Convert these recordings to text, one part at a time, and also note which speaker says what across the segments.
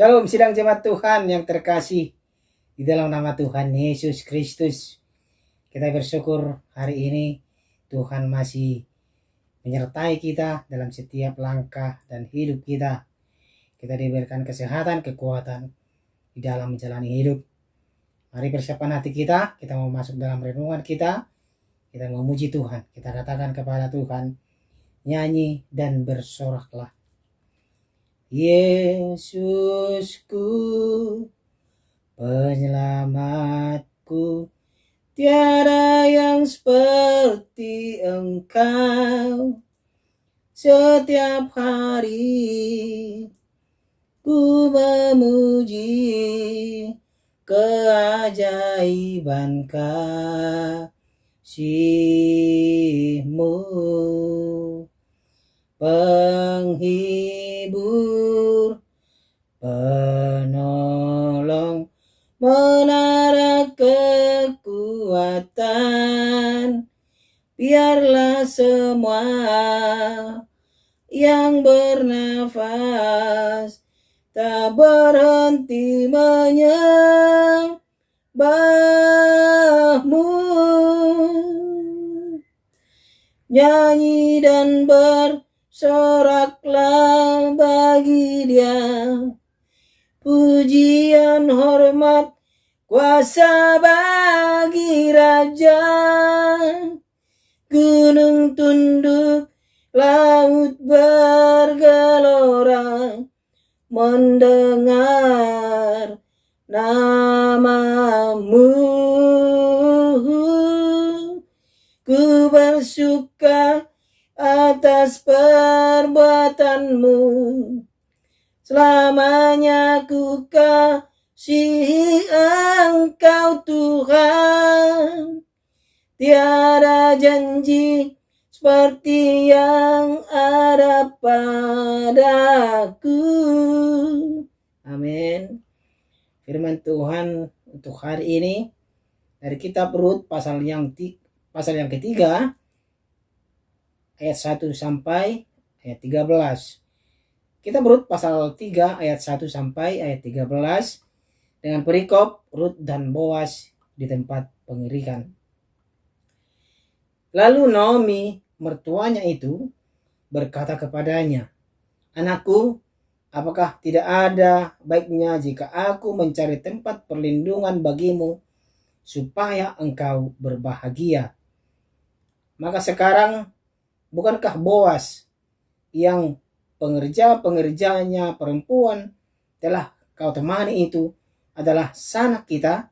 Speaker 1: Shalom sidang jemaat Tuhan yang terkasih di dalam nama Tuhan Yesus Kristus. Kita bersyukur hari ini Tuhan masih menyertai kita dalam setiap langkah dan hidup kita. Kita diberikan kesehatan, kekuatan di dalam menjalani hidup. Mari persiapkan hati kita mau masuk dalam renungan kita memuji Tuhan. Kita katakan kepada Tuhan, nyanyi dan bersoraklah. Yesusku, penyelamatku, tiada yang seperti Engkau. Setiap hari ku memuji keajaiban kasih-Mu, penghibur, penolong, menara kekuatan. Biarlah semua yang bernafas tak berhenti menyembah-Mu. Nyanyi dan bersoraklah bagi Dia, pujian, hormat, kuasa bagi Raja. Gunung tunduk, laut bergelora, mendengar nama-Mu. Ku bersuka atas perbuatan-Mu, selamanya ku kasihi Engkau Tuhan. Tiada janji seperti yang ada padaku. Amin. Firman Tuhan untuk hari ini dari kitab Rut pasal yang ketiga ayat 1 sampai ayat 13. Kita Rut pasal 3 ayat 1 sampai ayat 13 dengan perikop Rut dan Boas di tempat pengirikan. Lalu Naomi, mertuanya itu, berkata kepadanya, "Anakku, apakah tidak ada baiknya jika aku mencari tempat perlindungan bagimu supaya engkau berbahagia? Maka sekarang bukankah Boas yang pengerja-pengerjanya perempuan telah kau temani itu adalah sanak kita?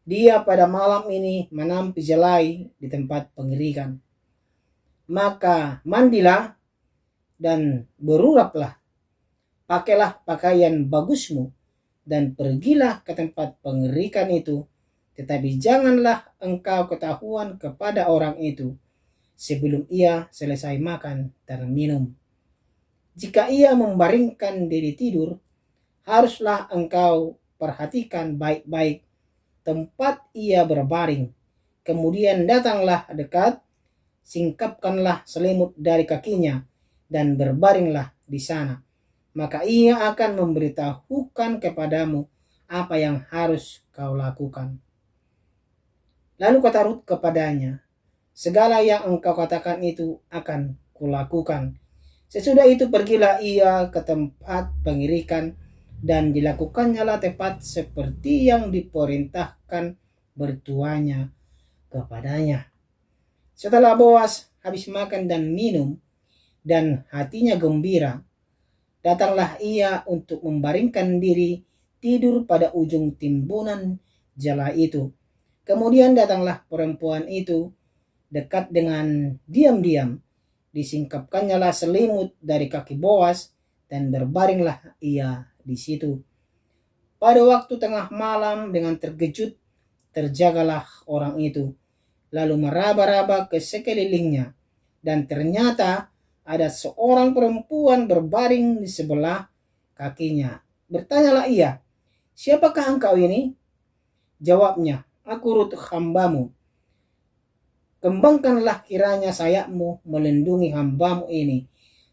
Speaker 1: Dia pada malam ini menampi jelai di tempat pengirikan. Maka mandilah dan beruraplah, pakailah pakaian bagusmu dan pergilah ke tempat pengirikan itu, tetapi janganlah engkau ketahuan kepada orang itu sebelum ia selesai makan dan minum. Jika ia membaringkan diri tidur, haruslah engkau perhatikan baik-baik tempat ia berbaring. Kemudian datanglah dekat, singkapkanlah selimut dari kakinya, dan berbaringlah di sana. Maka ia akan memberitahukan kepadamu apa yang harus kau lakukan." Lalu kata Rut kepadanya, "Segala yang engkau katakan itu akan kulakukan." Sesudah itu pergilah ia ke tempat pengirikan, dan dilakukannya tepat seperti yang diperintahkan mertuanya kepadanya. Setelah Boas habis makan dan minum dan hatinya gembira, datanglah ia untuk membaringkan diri tidur pada ujung timbunan jala itu. Kemudian datanglah perempuan itu dekat dengan diam-diam, disingkapkannya selimut dari kaki Boas, dan berbaringlah ia di situ. Pada waktu tengah malam dengan terkejut terjagalah orang itu, lalu meraba-raba ke sekelilingnya, dan ternyata ada seorang perempuan berbaring di sebelah kakinya. Bertanyalah ia, "Siapakah engkau ini?" Jawabnya, "Aku Rut hambamu. Kembangkanlah kiranya sayapmu melindungi hambamu ini,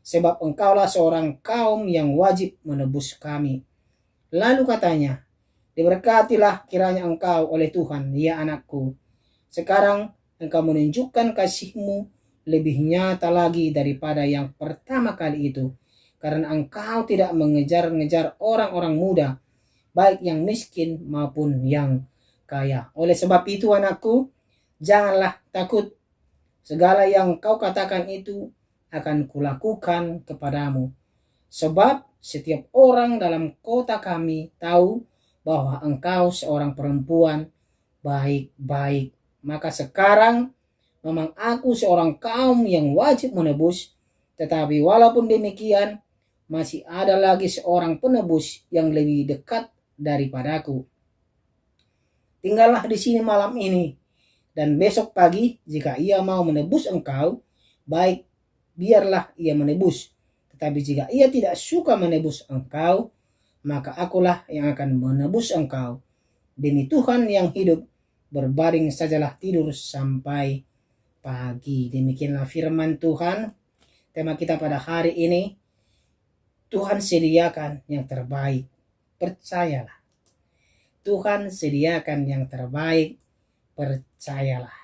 Speaker 1: sebab engkaulah seorang kaum yang wajib menebus kami." Lalu katanya, diberkatilah kiranya engkau oleh Tuhan, ya anakku. Sekarang engkau menunjukkan kasih-Mu lebih nyata lagi daripada yang pertama kali itu. Karena engkau tidak mengejar-ngejar orang-orang muda, baik yang miskin maupun yang kaya. Oleh sebab itu anakku, janganlah takut. Segala yang kau katakan itu akan kulakukan kepadamu. Sebab setiap orang dalam kota kami tahu bahwa engkau seorang perempuan baik-baik. Maka sekarang memang aku seorang kaum yang wajib menebus, tetapi walaupun demikian masih ada lagi seorang penebus yang lebih dekat daripadaku. Tinggallah di sini malam ini, dan besok pagi jika ia mau menebus engkau, baik, biarlah ia menebus. Tetapi jika ia tidak suka menebus engkau, maka akulah yang akan menebus engkau. Demi Tuhan yang hidup, berbaring sajalah tidur sampai pagi. Demikianlah firman Tuhan. Tema kita pada hari ini, Tuhan sediakan yang terbaik. Percayalah. Tuhan sediakan yang terbaik. Percayalah.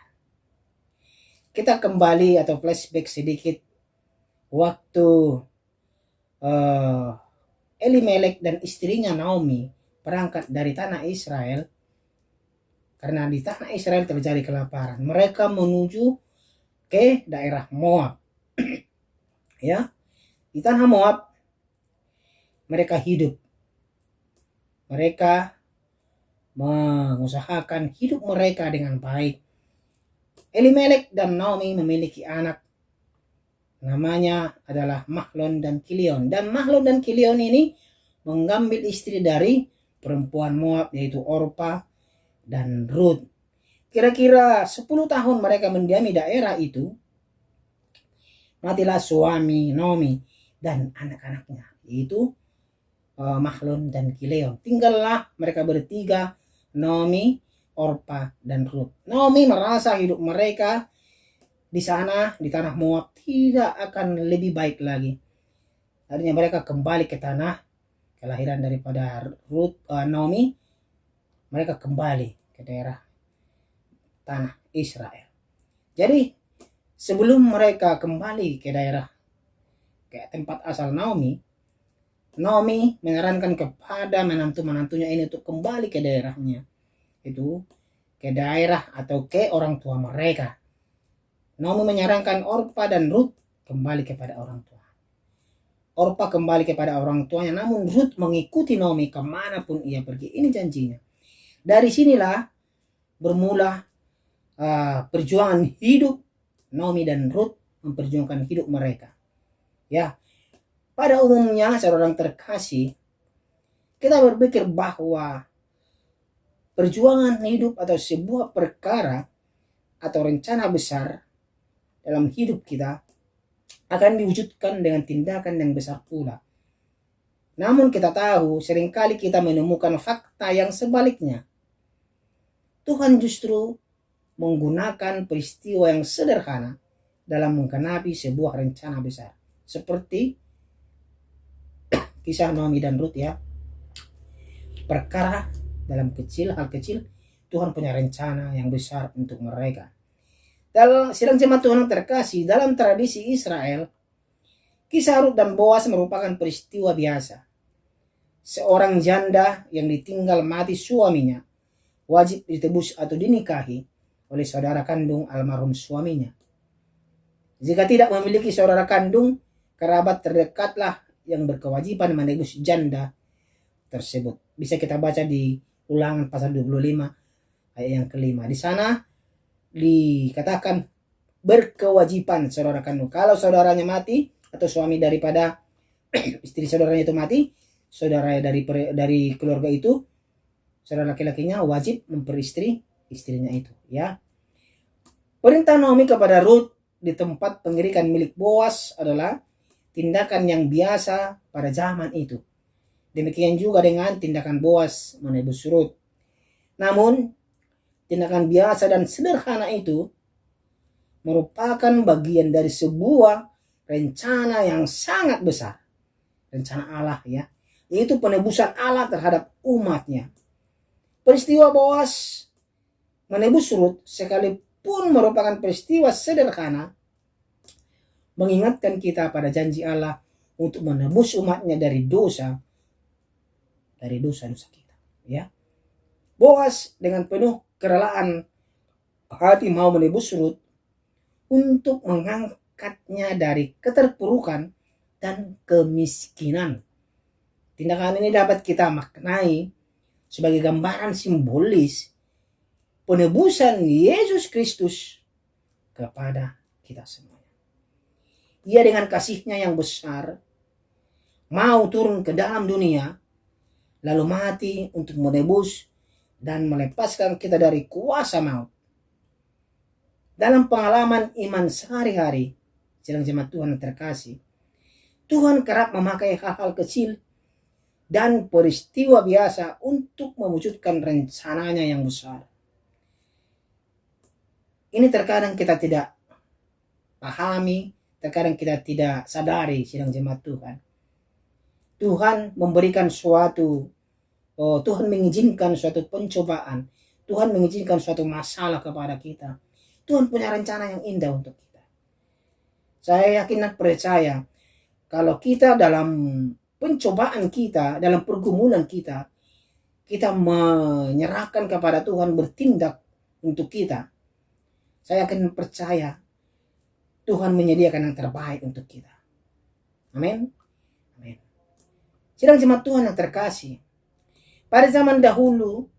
Speaker 1: Kita kembali atau flashback sedikit waktu Elimelek dan istrinya Naomi berangkat dari tanah Israel. Karena di tanah Israel terjadi kelaparan, mereka menuju ke daerah Moab. Ya, di tanah Moab mereka hidup. Mereka mengusahakan hidup mereka dengan baik. Elimelek dan Naomi memiliki anak, namanya adalah Mahlon dan Kilion. Dan Mahlon dan Kilion ini mengambil istri dari perempuan Moab, yaitu Orpa dan Ruth. Kira-kira 10 tahun mereka mendiami daerah itu, matilah suami Naomi dan anak-anaknya, yaitu Mahlon dan Kilion. Tinggallah mereka bertiga, Naomi, Orpa, dan Ruth. Naomi merasa hidup mereka di sana, di tanah Moab, tidak akan lebih baik lagi. Akhirnya mereka kembali ke tanah kelahiran daripada Ruth, Naomi. Mereka kembali ke daerah tanah Israel. Jadi sebelum mereka kembali ke daerah, ke tempat asal Naomi menyarankan kepada menantu-menantunya ini untuk kembali ke daerahnya, itu ke daerah atau ke orang tua mereka. Naomi menyarankan Orpa dan Ruth kembali kepada orang tua. Orpa kembali kepada orang tuanya, namun Ruth mengikuti Naomi kemanapun ia pergi. Ini janjinya. Dari sinilah bermula perjuangan hidup Naomi dan Ruth, memperjuangkan hidup mereka. Ya, pada umumnya saudara terkasih, kita berpikir bahwa perjuangan hidup atau sebuah perkara atau rencana besar dalam hidup kita akan diwujudkan dengan tindakan yang besar pula. Namun kita tahu seringkali kita menemukan fakta yang sebaliknya. Tuhan justru menggunakan peristiwa yang sederhana dalam menggenapi sebuah rencana besar. Seperti kisah Naomi dan Ruth, ya. Perkara dalam hal kecil, Tuhan punya rencana yang besar untuk mereka. Dalam sidang jemaat Tuhan terkasih, dalam tradisi Israel, kisah Ruth dan Boas merupakan peristiwa biasa. Seorang janda yang ditinggal mati suaminya wajib ditebus atau dinikahi oleh saudara kandung almarhum suaminya. Jika tidak memiliki saudara kandung, kerabat terdekatlah yang berkewajiban menebus janda tersebut. Bisa kita baca di Ulangan pasal 25 ayat yang kelima. Di sana dikatakan berkewajiban saudara kandung. Kalau saudaranya mati atau suami daripada istri saudaranya itu mati, saudara dari keluarga itu, saudara laki-lakinya wajib memperistri istrinya itu, ya. Perintah Naomi kepada Ruth di tempat pengirikan milik Boas adalah tindakan yang biasa pada zaman itu. Demikian juga dengan tindakan Boas menebus Ruth. Namun tindakan biasa dan sederhana itu merupakan bagian dari sebuah rencana yang sangat besar. Rencana Allah, ya. yaitu penebusan Allah terhadap umatnya. Peristiwa Boas menebus Rut sekalipun merupakan peristiwa sederhana, mengingatkan kita pada janji Allah untuk menebus umatnya dari dosa kita. Ya, Boas dengan penuh kerelaan hati mau menebus Rut untuk mengangkatnya dari keterpurukan dan kemiskinan. Tindakan ini dapat kita maknai sebagai gambaran simbolis penebusan Yesus Kristus kepada kita semua. Ia dengan kasih-Nya yang besar mau turun ke dalam dunia, lalu mati untuk menebus dan melepaskan kita dari kuasa maut. Dalam pengalaman iman sehari-hari, sedang jemaat Tuhan yang terkasih, Tuhan kerap memakai hal-hal kecil dan peristiwa biasa untuk mewujudkan rencananya yang besar. Ini terkadang kita tidak pahami, terkadang kita tidak sadari, sedang jemaat Tuhan. Tuhan memberikan Tuhan mengizinkan suatu pencobaan, Tuhan mengizinkan suatu masalah kepada kita. Tuhan punya rencana yang indah untuk kita. Saya yakin dan percaya kalau kita dalam pencobaan kita, dalam pergumulan kita menyerahkan kepada Tuhan, bertindak untuk kita, saya akan percaya Tuhan menyediakan yang terbaik untuk kita. Amin. Amin. Sedang jemaat Tuhan yang terkasih, pada zaman dahulu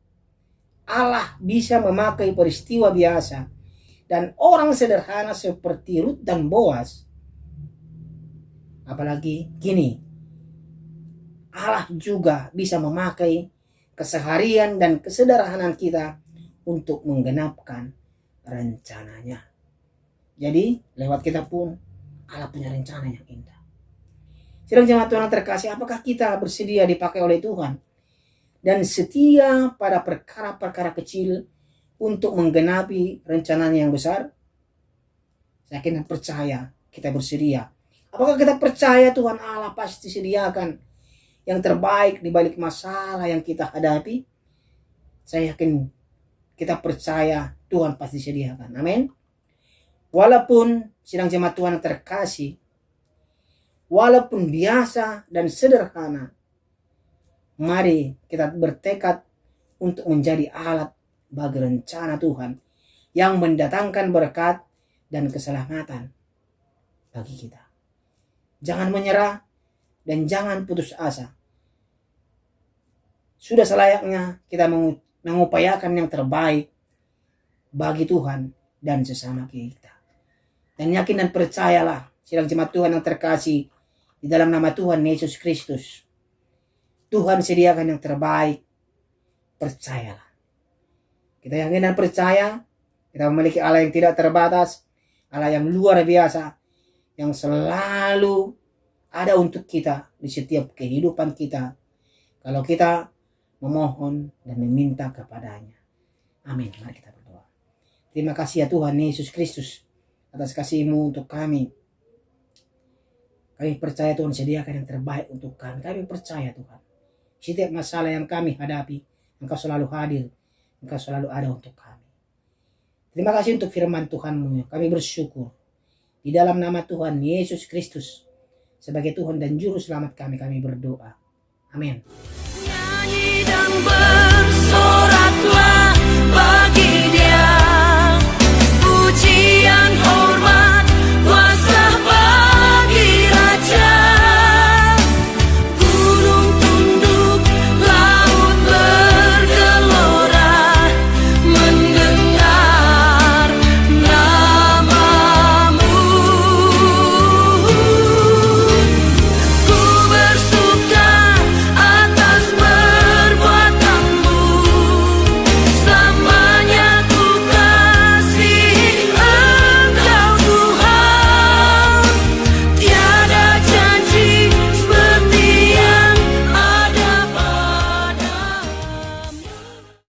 Speaker 1: Allah bisa memakai peristiwa biasa dan orang sederhana seperti Rut dan Boas. Apalagi gini, Allah juga bisa memakai keseharian dan kesederhanaan kita untuk menggenapkan rencananya. Jadi lewat kita pun Allah punya rencana yang indah. Sedang jemaat Tuhan terkasih, apakah kita bersedia dipakai oleh Tuhan dan setia pada perkara-perkara kecil untuk menggenapi rencananya yang besar? Saya yakin dan percaya kita bersedia. Apakah kita percaya Tuhan Allah pasti sediakan yang terbaik di balik masalah yang kita hadapi? Saya yakin kita percaya Tuhan pasti sediakan. Amin. Walaupun sedang jemaat Tuhan yang terkasih, walaupun biasa dan sederhana, mari kita bertekad untuk menjadi alat bagi rencana Tuhan yang mendatangkan berkat dan keselamatan bagi kita. Jangan menyerah dan jangan putus asa. Sudah selayaknya kita mengupayakan yang terbaik bagi Tuhan dan sesama kita. Dan yakin dan percayalah, sedang jemaat Tuhan yang terkasih, di dalam nama Tuhan Yesus Kristus, Tuhan sediakan yang terbaik. Percayalah. Kita yakin dan percaya, kita memiliki Allah yang tidak terbatas, Allah yang luar biasa, yang selalu ada untuk kita di setiap kehidupan kita, kalau kita memohon dan meminta kepadanya. Amin. Mari kita berdoa. Terima kasih ya Tuhan Yesus Kristus atas kasih-Mu untuk kami. Kami percaya Tuhan sediakan yang terbaik untuk kami. Kami percaya Tuhan, setiap masalah yang kami hadapi, Engkau selalu hadir, Engkau selalu ada untuk kami. Terima kasih untuk firman Tuhan-Mu. Kami bersyukur. Di dalam nama Tuhan Yesus Kristus, sebagai Tuhan dan Juru Selamat kami berdoa. Amin. Nyanyi dan bersorak.